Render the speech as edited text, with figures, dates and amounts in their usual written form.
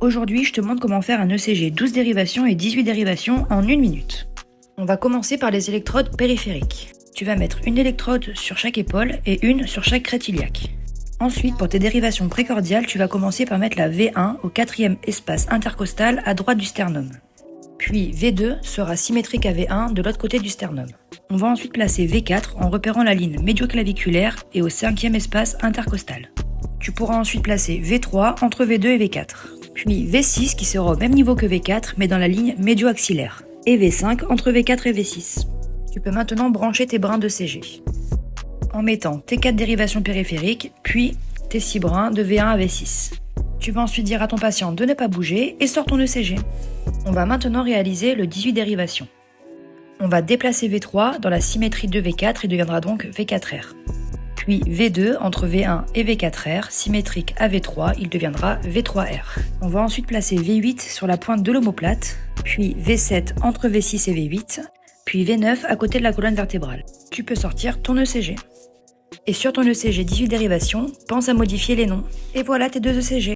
Aujourd'hui, je te montre comment faire un ECG 12 dérivations et 18 dérivations en 1 minute. On va commencer par les électrodes périphériques. Tu vas mettre une électrode sur chaque épaule et une sur chaque crête iliaque. Ensuite, pour tes dérivations précordiales, tu vas commencer par mettre la V1 au 4e espace intercostal à droite du sternum. Puis V2 sera symétrique à V1 de l'autre côté du sternum. On va ensuite placer V4 en repérant la ligne médioclaviculaire et au 5e espace intercostal. Tu pourras ensuite placer V3 entre V2 et V4. Puis V6 qui sera au même niveau que V4 mais dans la ligne médio-axillaire. Et V5 entre V4 et V6. Tu peux maintenant brancher tes brins de CG. En mettant tes 4 dérivations périphériques, puis tes 6 brins de V1 à V6. Tu vas ensuite dire à ton patient de ne pas bouger et sors ton ECG. On va maintenant réaliser le 18 dérivations. On va déplacer V3 dans la symétrie de V4 et deviendra donc V4R. Puis V2 entre V1 et V4R, symétrique à V3, il deviendra V3R. On va ensuite placer V8 sur la pointe de l'omoplate, puis V7 entre V6 et V8, puis V9 à côté de la colonne vertébrale. Tu peux sortir ton ECG. Et sur ton ECG 18 dérivations, pense à modifier les noms. Et voilà tes 2 ECG.